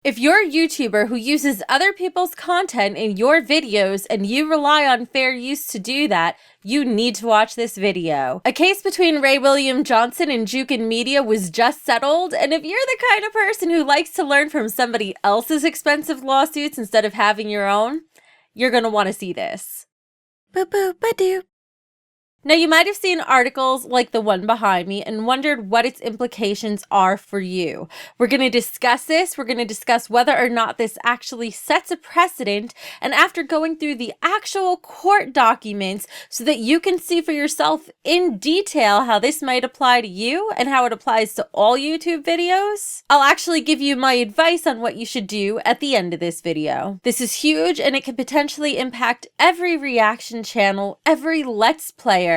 If you're a YouTuber who uses other people's content in your videos and you rely on fair use to do that, you need to watch this video. A case between Ray William Johnson and Jukin Media was just settled, and if you're the kind of person who likes to learn from somebody else's expensive lawsuits instead of having your own, you're gonna want to see this. Boop boop ba-doop. Now, you might have seen articles like the one behind me and wondered what its implications are for you. We're going to discuss this. We're going to discuss whether or not this actually sets a precedent, and after going through the actual court documents so that you can see for yourself in detail how this might apply to you and how it applies to all YouTube videos, I'll actually give you my advice on what you should do at the end of this video. This is huge, and it can potentially impact every reaction channel, every Let's Player,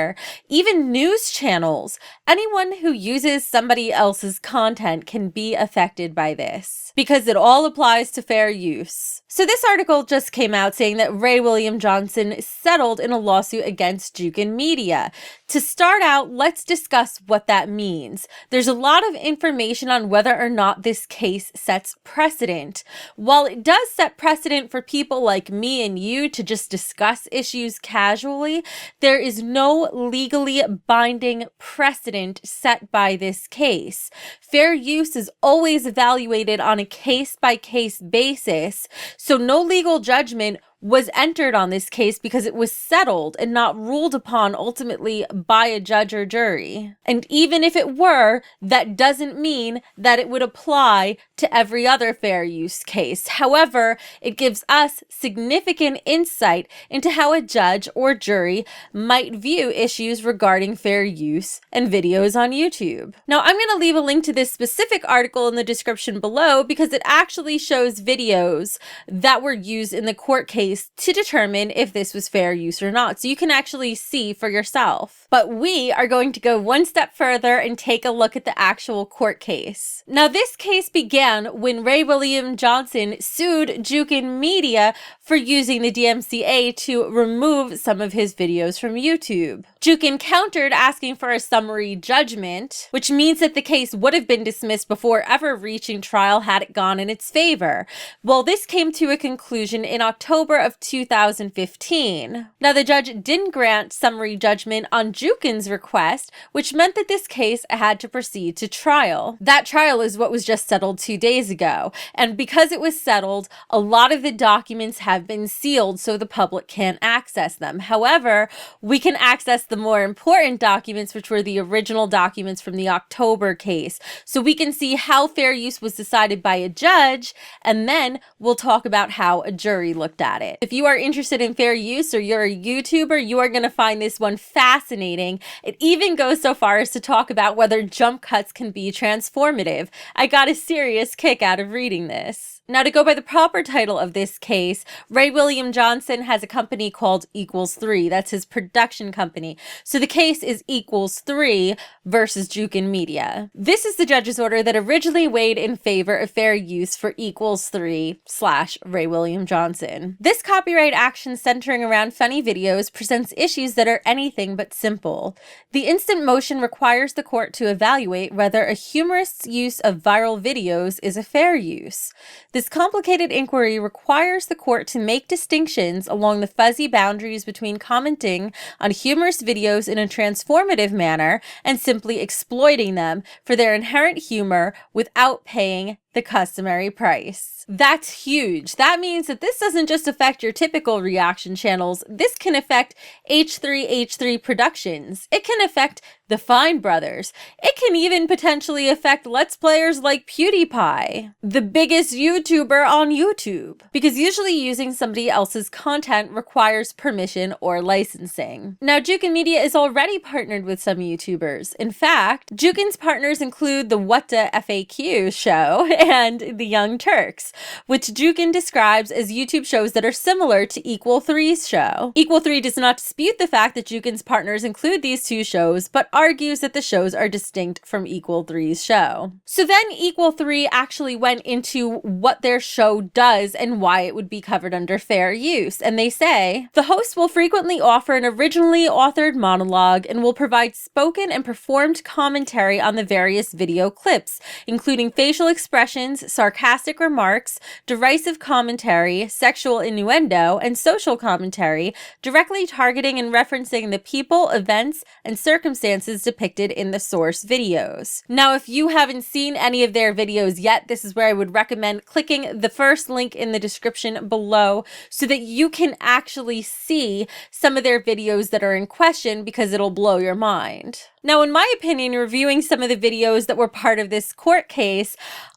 even news channels. Anyone who uses somebody else's content can be affected by this because it all applies to fair use. So this article just came out saying that Ray William Johnson settled in a lawsuit against Jukin Media. To start out, let's discuss what that means. There's a lot of information on whether or not this case sets precedent. While it does set precedent for people like me and you to just discuss issues casually, there is no legally binding precedent set by this case. Fair use is always evaluated on a case-by-case basis, so no legal judgment was entered on this case because it was settled and not ruled upon ultimately by a judge or jury. And even if it were, that doesn't mean that it would apply to every other fair use case. However, it gives us significant insight into how a judge or jury might view issues regarding fair use and videos on YouTube. Now, I'm going to leave a link to this specific article in the description below because it actually shows videos that were used in the court case to determine if this was fair use or not, so you can actually see for yourself. But we are going to go one step further and take a look at the actual court case. Now, this case began when Ray William Johnson sued Jukin Media for using the DMCA to remove some of his videos from YouTube. Jukin countered asking for a summary judgment, which means that the case would have been dismissed before ever reaching trial had it gone in its favor. Well, this came to a conclusion in October of 2015. Now, the judge didn't grant summary judgment on Jukin's request, which meant that this case had to proceed to trial. That trial is what was just settled 2 days ago, and because it was settled, a lot of the documents have been sealed so the public can't access them. However, we can access the more important documents, which were the original documents from the October case, so we can see how fair use was decided by a judge, and then we'll talk about how a jury looked at it. If you are interested in fair use or you're a YouTuber, you are going to find this one fascinating. It even goes so far as to talk about whether jump cuts can be transformative. I got a serious kick out of reading this. Now, to go by the proper title of this case, Ray William Johnson has a company called Equals 3. That's his production company. So the case is Equals 3 versus Jukin Media. This is the judge's order that originally weighed in favor of fair use for Equals 3 / Ray William Johnson. This copyright action centering around funny videos presents issues that are anything but simple. The instant motion requires the court to evaluate whether a humorist's use of viral videos is a fair use. This complicated inquiry requires the court to make distinctions along the fuzzy boundaries between commenting on humorous videos in a transformative manner and simply exploiting them for their inherent humor without paying the customary price. That's huge. That means that this doesn't just affect your typical reaction channels. This can affect H3H3 Productions. It can affect the Fine Brothers. It can even potentially affect Let's Players like PewDiePie, the biggest YouTuber on YouTube, because usually using somebody else's content requires permission or licensing. Now, Jukin Media is already partnered with some YouTubers. In fact, Jukin's partners include the What Da FAQ show and the Young Turks, which Jukin describes as YouTube shows that are similar to Equal 3's show. Equal 3 does not dispute the fact that Jukin's partners include these two shows, but argues that the shows are distinct from Equal 3's show. So then Equal 3 actually went into what their show does and why it would be covered under fair use. And they say, the host will frequently offer an originally authored monologue and will provide spoken and performed commentary on the various video clips, including facial expressions expressions, sarcastic remarks, derisive commentary, sexual innuendo, and social commentary, directly targeting and referencing the people, events, and circumstances depicted in the source videos. Now, if you haven't seen any of their videos yet, this is where I would recommend clicking the first link in the description below so that you can actually see some of their videos that are in question, because it'll blow your mind. Now, in my opinion, reviewing some of the videos that were part of this court case,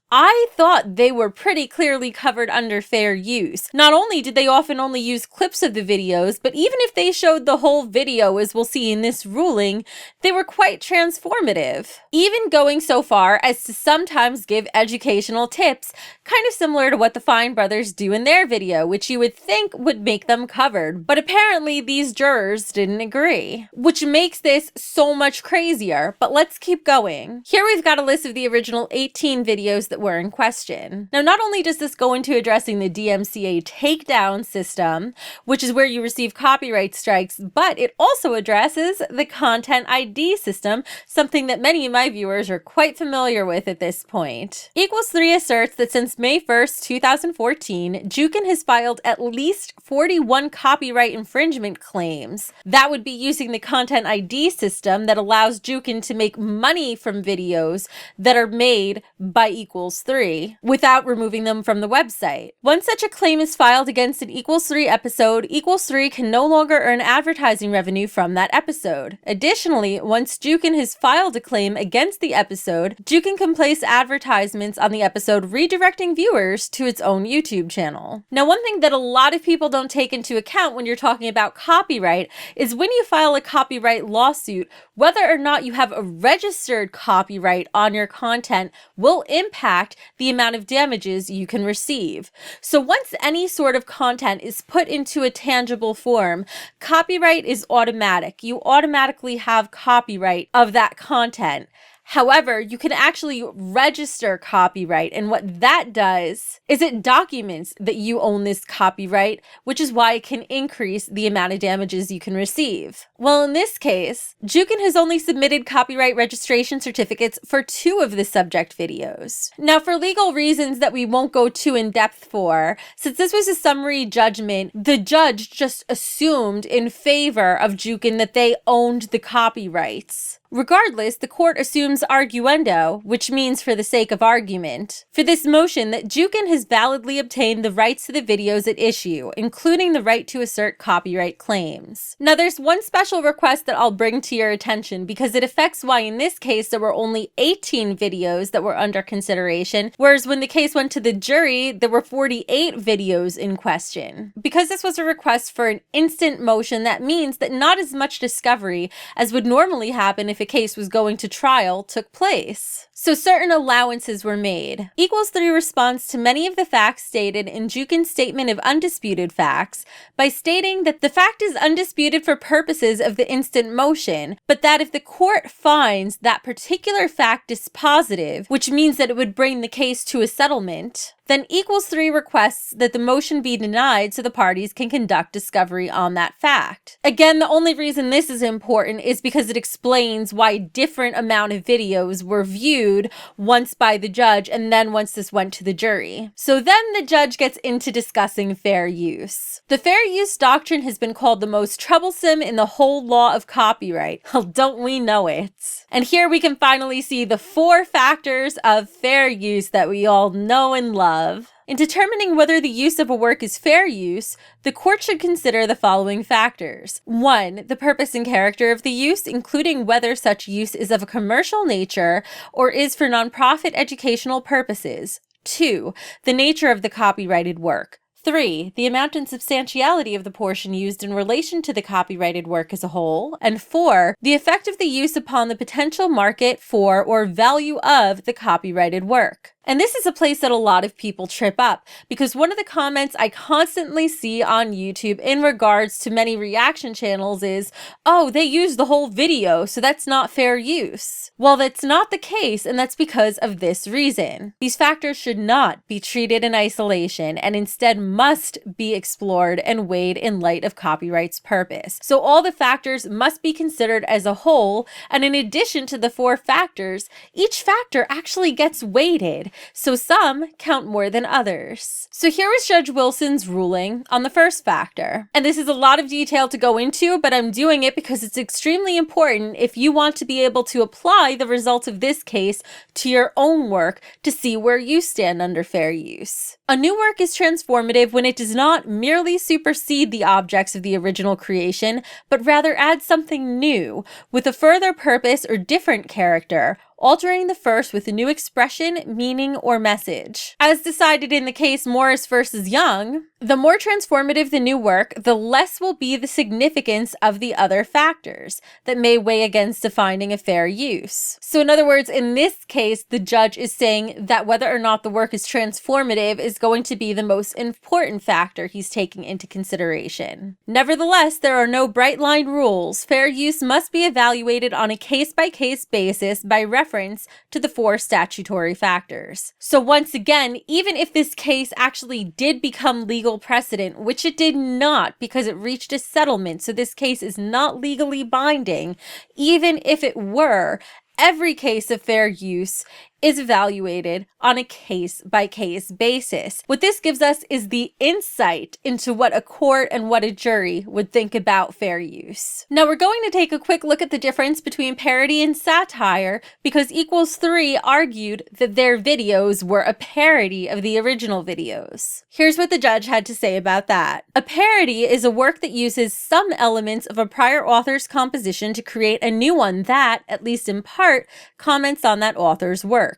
I thought they were pretty clearly covered under fair use. Not only did they often only use clips of the videos, but even if they showed the whole video, as we'll see in this ruling, they were quite transformative. Even going so far as to sometimes give educational tips, kind of similar to what the Fine brothers do in their video, which you would think would make them covered. But apparently these jurors didn't agree, which makes this so much crazier. But let's keep going. Here we've got a list of the original 18 videos that were in question. Now, not only does this go into addressing the DMCA takedown system, which is where you receive copyright strikes, but it also addresses the content ID system, something that many of my viewers are quite familiar with at this point. Equals 3 asserts that since May 1st, 2014, Jukin has filed at least 41 copyright infringement claims. That would be using the content ID system that allows Jukin to make money from videos that are made by Equals 3 without removing them from the website. Once such a claim is filed against an Equals 3 episode, Equals 3 can no longer earn advertising revenue from that episode. Additionally, once Jukin has filed a claim against the episode, Jukin can place advertisements on the episode, redirecting viewers to its own YouTube channel. Now, one thing that a lot of people don't take into account when you're talking about copyright is when you file a copyright lawsuit, whether or not you have a registered copyright on your content will impact the amount of damages you can receive. So once any sort of content is put into a tangible form, copyright is automatic. You automatically have copyright of that content. However, you can actually register copyright, and what that does is it documents that you own this copyright, which is why it can increase the amount of damages you can receive. Well, in this case, Jukin has only submitted copyright registration certificates for 2 of the subject videos. Now, for legal reasons that we won't go too in depth for, since this was a summary judgment, the judge just assumed in favor of Jukin that they owned the copyrights. Regardless, the court assumes arguendo, which means for the sake of argument, for this motion that Jukin has validly obtained the rights to the videos at issue, including the right to assert copyright claims. Now, there's one special request that I'll bring to your attention because it affects why in this case there were only 18 videos that were under consideration, whereas when the case went to the jury, there were 48 videos in question. Because this was a request for an instant motion, that means that not as much discovery as would normally happen if a case was going to trial took place. So certain allowances were made. Equals 3 responds to many of the facts stated in Jukin's statement of undisputed facts by stating that the fact is undisputed for purposes of the instant motion, but that if the court finds that particular fact dispositive, which means that it would bring the case to a settlement, then Equals 3 requests that the motion be denied so the parties can conduct discovery on that fact. Again, the only reason this is important is because it explains why different amount of videos were viewed once by the judge and then once this went to the jury. So then the judge gets into discussing fair use. The fair use doctrine has been called the most troublesome in the whole law of copyright. Well, don't we know it? And here we can finally see the 4 factors of fair use that we all know and love. In determining whether the use of a work is fair use, the court should consider the following factors. 1. The purpose and character of the use, including whether such use is of a commercial nature or is for nonprofit educational purposes. 2. The nature of the copyrighted work. 3. The amount and substantiality of the portion used in relation to the copyrighted work as a whole. And 4. The effect of the use upon the potential market for or value of the copyrighted work. And this is a place that a lot of people trip up, because one of the comments I constantly see on YouTube in regards to many reaction channels is, oh, they use the whole video, so that's not fair use. Well, that's not the case, and that's because of this reason. These factors should not be treated in isolation, and instead must be explored and weighed in light of copyright's purpose. So all the factors must be considered as a whole, and in addition to the 4 factors, each factor actually gets weighted. so some count more than others. So here was Judge Wilson's ruling on the first factor. And this is a lot of detail to go into, but I'm doing it because it's extremely important if you want to be able to apply the results of this case to your own work to see where you stand under fair use. A new work is transformative when it does not merely supersede the objects of the original creation, but rather add something new, with a further purpose or different character, altering the first with a new expression, meaning, or message. As decided in the case Morris versus Young, the more transformative the new work, the less will be the significance of the other factors that may weigh against defining a fair use. So in other words, in this case, the judge is saying that whether or not the work is transformative is going to be the most important factor he's taking into consideration. Nevertheless, there are no bright line rules. Fair use must be evaluated on a case-by-case basis by reference to the 4 statutory factors. So once again, even if this case actually did become legal precedent, which it did not because it reached a settlement, so this case is not legally binding, even if it were, every case of fair use is evaluated on a case-by-case basis. What this gives us is the insight into what a court and what a jury would think about fair use. Now we're going to take a quick look at the difference between parody and satire because Equals 3 argued that their videos were a parody of the original videos. Here's what the judge had to say about that. A parody is a work that uses some elements of a prior author's composition to create a new one that, at least in part, comments on that author's work.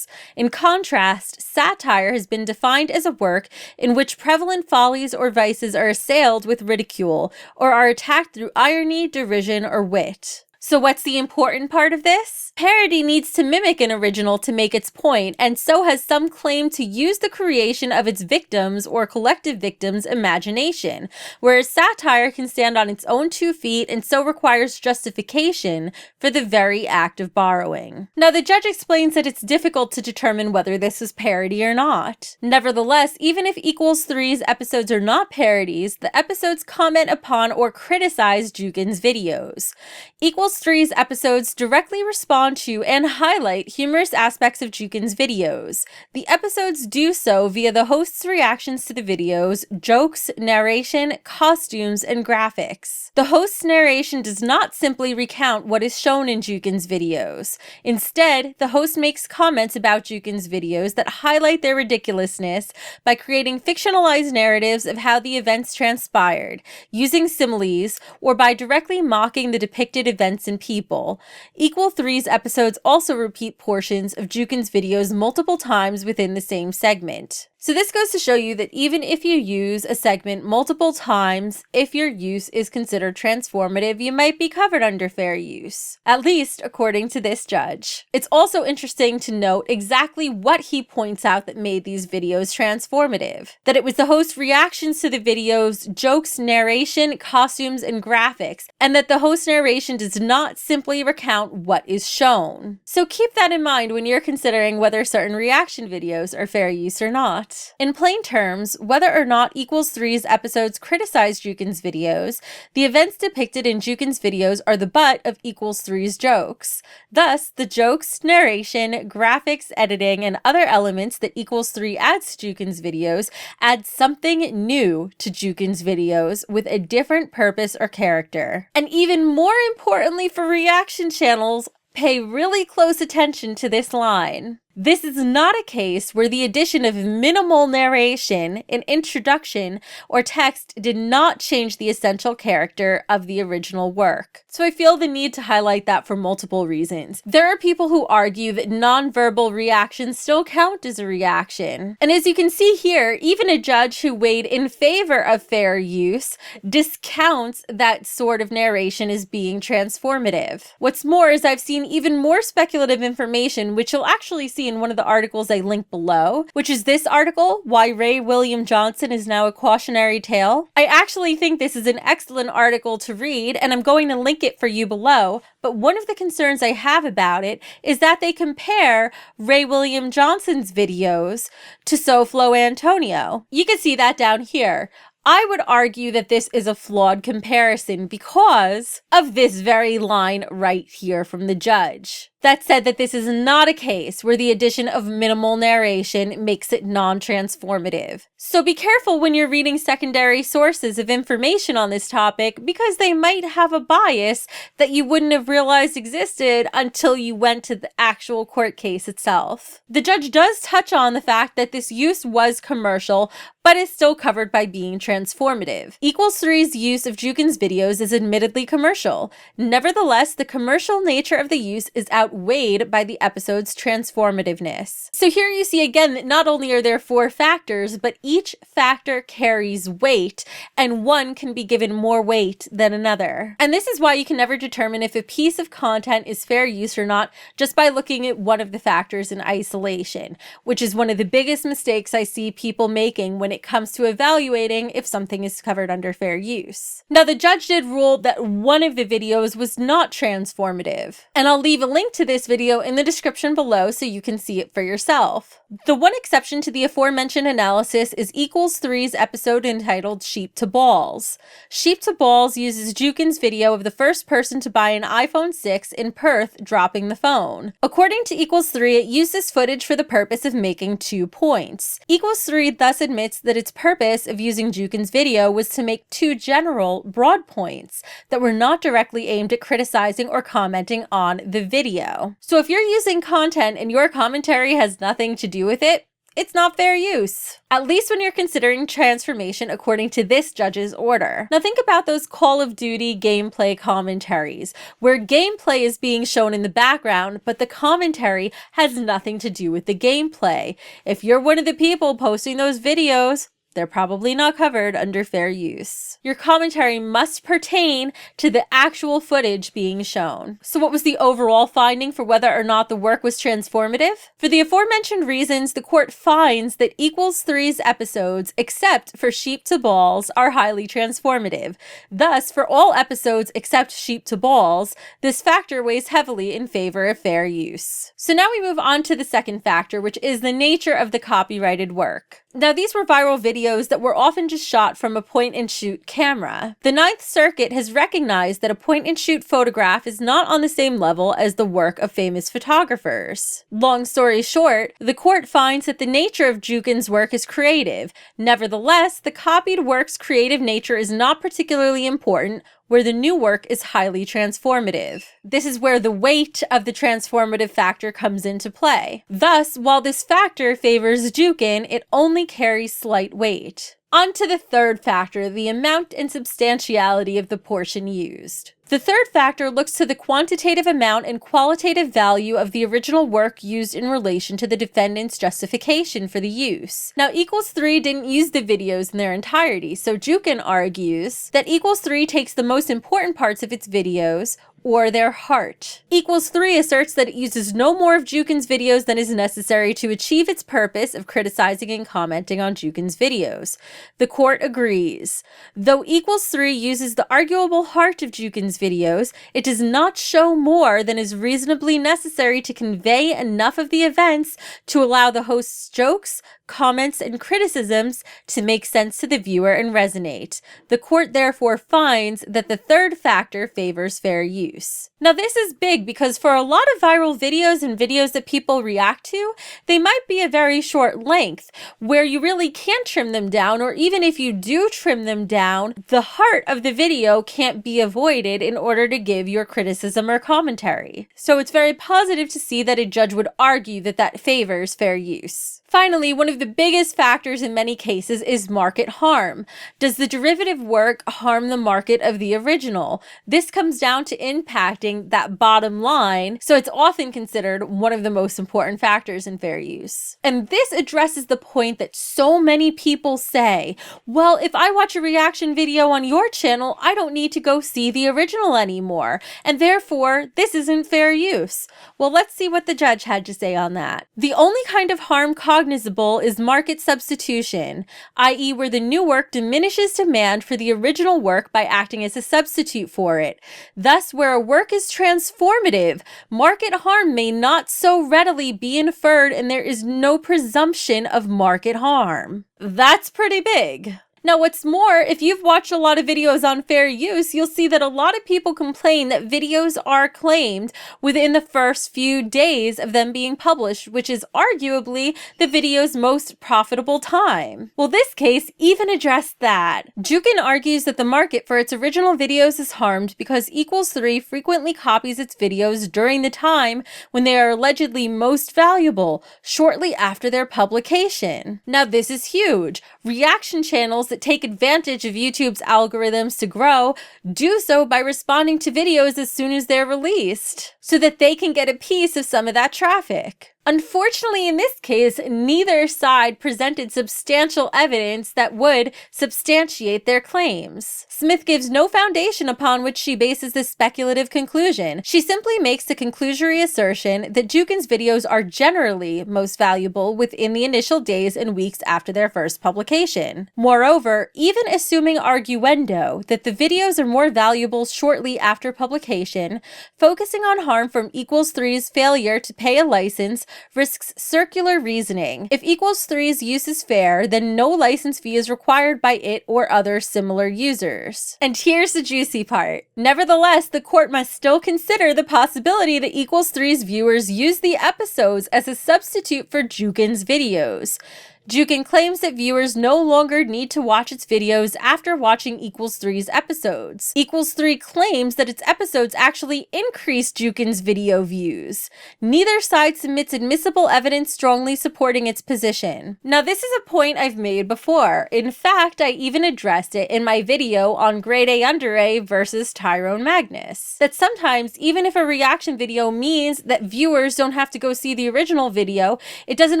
In contrast, satire has been defined as a work in which prevalent follies or vices are assailed with ridicule or are attacked through irony, derision, or wit. So what's the important part of this? Parody needs to mimic an original to make its point, and so has some claim to use the creation of its victims or collective victims' imagination, whereas satire can stand on its own 2 feet and so requires justification for the very act of borrowing. Now, the judge explains that it's difficult to determine whether this is parody or not. Nevertheless, even if Equals 3's episodes are not parodies, the episodes comment upon or criticize Jukin's videos. Equals 3's episodes directly respond to and highlight humorous aspects of Jukin's videos. The episodes do so via the host's reactions to the videos, jokes, narration, costumes, and graphics. The host's narration does not simply recount what is shown in Jukin's videos. Instead, the host makes comments about Jukin's videos that highlight their ridiculousness by creating fictionalized narratives of how the events transpired, using similes, or by directly mocking the depicted events and people. Equal 3's episodes also repeat portions of Jukin's videos multiple times within the same segment. So this goes to show you that even if you use a segment multiple times, if your use is considered transformative, you might be covered under fair use, at least according to this judge. It's also interesting to note exactly what he points out that made these videos transformative. That it was the host's reactions to the videos, jokes, narration, costumes, and graphics, and that the host's narration does not simply recount what is shown. So keep that in mind when you're considering whether certain reaction videos are fair use or not. In plain terms, whether or not Equals 3's episodes criticize Jukin's videos, the events depicted in Jukin's videos are the butt of Equals 3's jokes. Thus, the jokes, narration, graphics, editing, and other elements that Equals 3 adds to Jukin's videos add something new to Jukin's videos with a different purpose or character. And even more importantly for reaction channels, pay really close attention to this line. This is not a case where the addition of minimal narration, an introduction, or text did not change the essential character of the original work. So I feel the need to highlight that for multiple reasons. There are people who argue that nonverbal reactions still count as a reaction. And as you can see here, even a judge who weighed in favor of fair use discounts that sort of narration as being transformative. What's more is I've seen even more speculative information, which you'll actually see in one of the articles I link below, which is this article, Why Ray William Johnson is Now a Cautionary Tale. I actually think this is an excellent article to read, and I'm going to link it for you below, but one of the concerns I have about it is that they compare Ray William Johnson's videos to SoFlo Antonio. You can see that down here. I would argue that this is a flawed comparison because of this very line right here from the judge. That said, that this is not a case where the addition of minimal narration makes it non-transformative. So be careful when you're reading secondary sources of information on this topic, because they might have a bias that you wouldn't have realized existed until you went to the actual court case itself. The judge does touch on the fact that this use was commercial, but is still covered by being transformative. Equals 3's use of Jukin's videos is admittedly commercial. Nevertheless, the commercial nature of the use is outweighed by the episode's transformativeness. So here you see again that not only are there 4 factors, but each factor carries weight, and one can be given more weight than another. And this is why you can never determine if a piece of content is fair use or not just by looking at one of the factors in isolation, which is one of the biggest mistakes I see people making when it comes to evaluating if something is covered under fair use. Now, the judge did rule that one of the videos was not transformative, and I'll leave a link to this video in the description below so you can see it for yourself. The one exception to the aforementioned analysis is Equals 3's episode entitled Sheep to Balls. Sheep to Balls uses Jukin's video of the first person to buy an iPhone 6 in Perth dropping the phone. According to Equals 3, it used this footage for the purpose of making 2 points. Equals 3 thus admits that its purpose of using Jukin's video was to make 2 general, broad points that were not directly aimed at criticizing or commenting on the video. So if you're using content and your commentary has nothing to do with it, it's not fair use. At least when you're considering transformation according to this judge's order. Now think about those Call of Duty gameplay commentaries, where gameplay is being shown in the background, but the commentary has nothing to do with the gameplay. If you're one of the people posting those videos, they're probably not covered under fair use. Your commentary must pertain to the actual footage being shown. So what was the overall finding for whether or not the work was transformative? For the aforementioned reasons, the court finds that Equals 3's episodes, except for Sheep to Balls, are highly transformative. Thus, for all episodes except Sheep to Balls, this factor weighs heavily in favor of fair use. So now we move on to the second factor, which is the nature of the copyrighted work. Now, these were viral videos that were often just shot from a point-and-shoot camera. The Ninth Circuit has recognized that a point-and-shoot photograph is not on the same level as the work of famous photographers. Long story short, the court finds that the nature of Jukin's work is creative. Nevertheless, the copied work's creative nature is not particularly important, where the new work is highly transformative. This is where the weight of the transformative factor comes into play. Thus, while this factor favors Jukin, it only carries slight weight. On to the third factor, the amount and substantiality of the portion used. The third factor looks to the quantitative amount and qualitative value of the original work used in relation to the defendant's justification for the use. Now, Equals 3 didn't use the videos in their entirety, so Jukin argues that Equals 3 takes the most important parts of its videos, or their heart. Equals 3 asserts that it uses no more of Jukin's videos than is necessary to achieve its purpose of criticizing and commenting on Jukin's videos. The court agrees. Though Equals 3 uses the arguable heart of Jukin's videos, it does not show more than is reasonably necessary to convey enough of the events to allow the host's jokes, comments, and criticisms to make sense to the viewer and resonate. The court therefore finds that the third factor favors fair use. Now, this is big because for a lot of viral videos and videos that people react to, they might be a very short length where you really can't trim them down, or even if you do trim them down, the heart of the video can't be avoided in order to give your criticism or commentary. So it's very positive to see that a judge would argue that that favors fair use. Finally, one of the biggest factors in many cases is market harm. Does the derivative work harm the market of the original? This comes down to impacting that bottom line, so it's often considered one of the most important factors in fair use. And this addresses the point that so many people say, well, if I watch a reaction video on your channel, I don't need to go see the original anymore, and therefore, this isn't fair use. Well, let's see what the judge had to say on that. The only kind of harm cognizable is market substitution, i.e. where the new work diminishes demand for the original work by acting as a substitute for it. Thus, where a work is transformative, market harm may not so readily be inferred, and there is no presumption of market harm. That's pretty big. Now, what's more, if you've watched a lot of videos on fair use, you'll see that a lot of people complain that videos are claimed within the first few days of them being published, which is arguably the video's most profitable time. Well, this case even addressed that. Jukin argues that the market for its original videos is harmed because Equals3 frequently copies its videos during the time when they are allegedly most valuable, shortly after their publication. Now, this is huge. Reaction channels that take advantage of YouTube's algorithms to grow do so by responding to videos as soon as they're released, so that they can get a piece of some of that traffic. Unfortunately, in this case, neither side presented substantial evidence that would substantiate their claims. Smith gives no foundation upon which she bases this speculative conclusion. She simply makes the conclusory assertion that Jukin's videos are generally most valuable within the initial days and weeks after their first publication. Moreover, even assuming arguendo that the videos are more valuable shortly after publication, focusing on harm from Equals3's failure to pay a license risks circular reasoning. If Equals3's use is fair, then no license fee is required by it or other similar users. And here's the juicy part. Nevertheless, the court must still consider the possibility that Equals3's viewers use the episodes as a substitute for Jukin's videos. Jukin claims that viewers no longer need to watch its videos after watching Equals3's episodes. Equals3 claims that its episodes actually increase Jukin's video views. Neither side submits admissible evidence strongly supporting its position. Now, this is a point I've made before. In fact, I even addressed it in my video on Grade A Under A versus Tyrone Magnus. That sometimes, even if a reaction video means that viewers don't have to go see the original video, it doesn't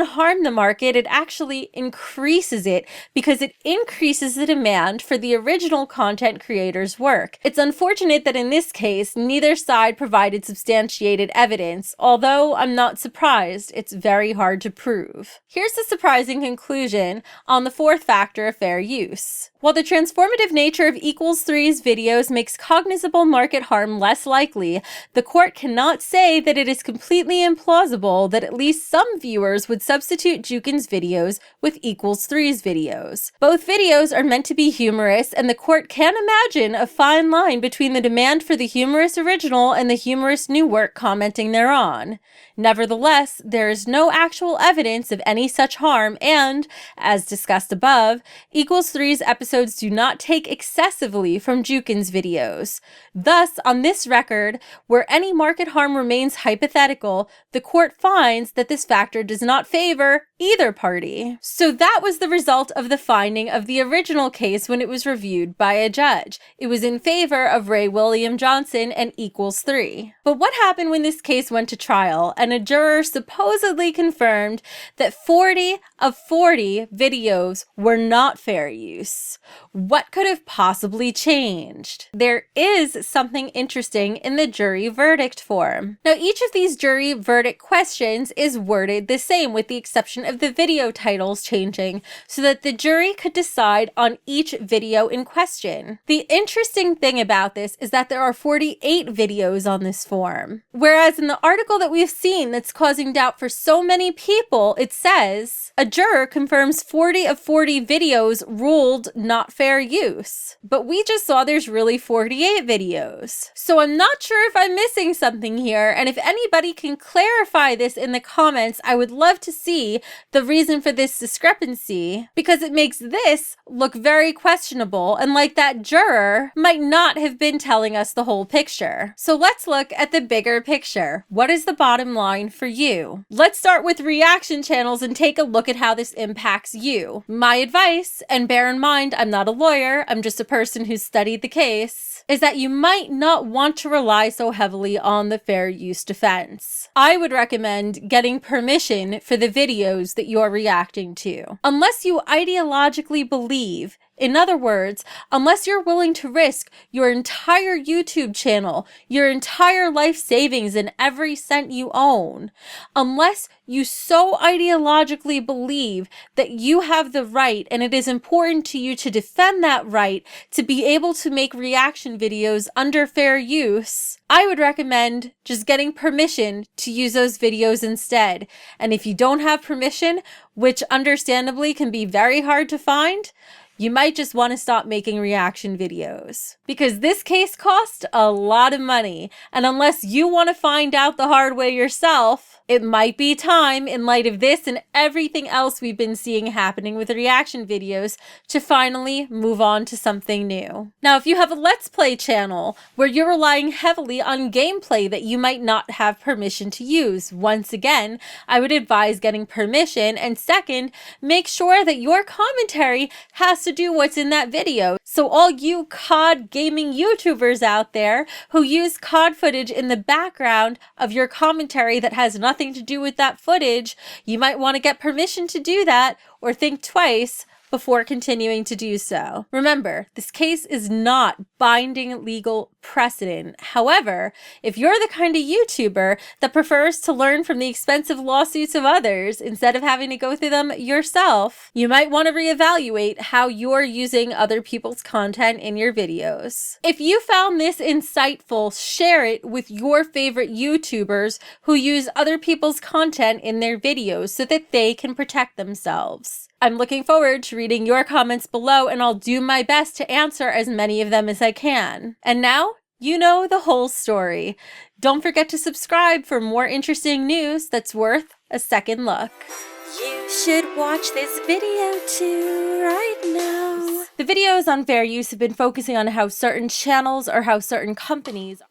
harm the market, it actually increases it because it increases the demand for the original content creator's work. It's unfortunate that in this case, neither side provided substantiated evidence, although I'm not surprised, it's very hard to prove. Here's the surprising conclusion on the fourth factor of fair use. While the transformative nature of Equals3's videos makes cognizable market harm less likely, the court cannot say that it is completely implausible that at least some viewers would substitute Jukin's videos with Equals3's videos. Both videos are meant to be humorous, and the court can imagine a fine line between the demand for the humorous original and the humorous new work commenting thereon. Nevertheless, there is no actual evidence of any such harm, and, as discussed above, Equals3's episodes do not take excessively from Jukin's videos. Thus, on this record, where any market harm remains hypothetical, the court finds that this factor does not favor either party. So that was the result of the finding of the original case when it was reviewed by a judge. It was in favor of Ray William Johnson and Equals3. But what happened when this case went to trial and a juror supposedly confirmed that 40 of 40 videos were not fair use? What could have possibly changed? There is something interesting in the jury verdict form. Now, each of these jury verdict questions is worded the same with the exception of the video titles changing so that the jury could decide on each video in question. The interesting thing about this is that there are 48 videos on this form, whereas in the article that we've seen that's causing doubt for so many people, it says a juror confirms 40 of 40 videos ruled not fair use. But we just saw there's really 48 videos. So I'm not sure if I'm missing something here, and if anybody can clarify this in the comments, I would love to see the reason for this discrepancy, because it makes this look very questionable and like that juror might not have been telling us the whole picture. So let's look at the bigger picture. What is the bottom line for you? Let's start with reaction channels and take a look at how this impacts you. My advice, and bear in mind, I'm not a lawyer, I'm just a person who's studied the case, is that you might not want to rely so heavily on the fair use defense. I would recommend getting permission for the videos that you're reacting to. Unless you ideologically believe, in other words, unless you're willing to risk your entire YouTube channel, your entire life savings and every cent you own, unless you so ideologically believe that you have the right and it is important to you to defend that right to be able to make reaction videos under fair use, I would recommend just getting permission to use those videos instead. And if you don't have permission, which understandably can be very hard to find, you might just want to stop making reaction videos. Because this case cost a lot of money, and unless you want to find out the hard way yourself, it might be time, in light of this and everything else we've been seeing happening with reaction videos, to finally move on to something new. Now, if you have a Let's Play channel where you're relying heavily on gameplay that you might not have permission to use, once again, I would advise getting permission, and second, make sure that your commentary has to do what's in that video. So all you COD gaming YouTubers out there who use COD footage in the background of your commentary that has nothing to do with that footage, you might want to get permission to do that, or think twice before continuing to do so. Remember, this case is not binding legal precedent. However, if you're the kind of YouTuber that prefers to learn from the expensive lawsuits of others instead of having to go through them yourself, you might want to reevaluate how you're using other people's content in your videos. If you found this insightful, share it with your favorite YouTubers who use other people's content in their videos so that they can protect themselves. I'm looking forward to reading your comments below, and I'll do my best to answer as many of them as I can. And now, you know the whole story. Don't forget to subscribe for more interesting news that's worth a second look. You should watch this video too right now. The videos on fair use have been focusing on how certain channels or how certain companies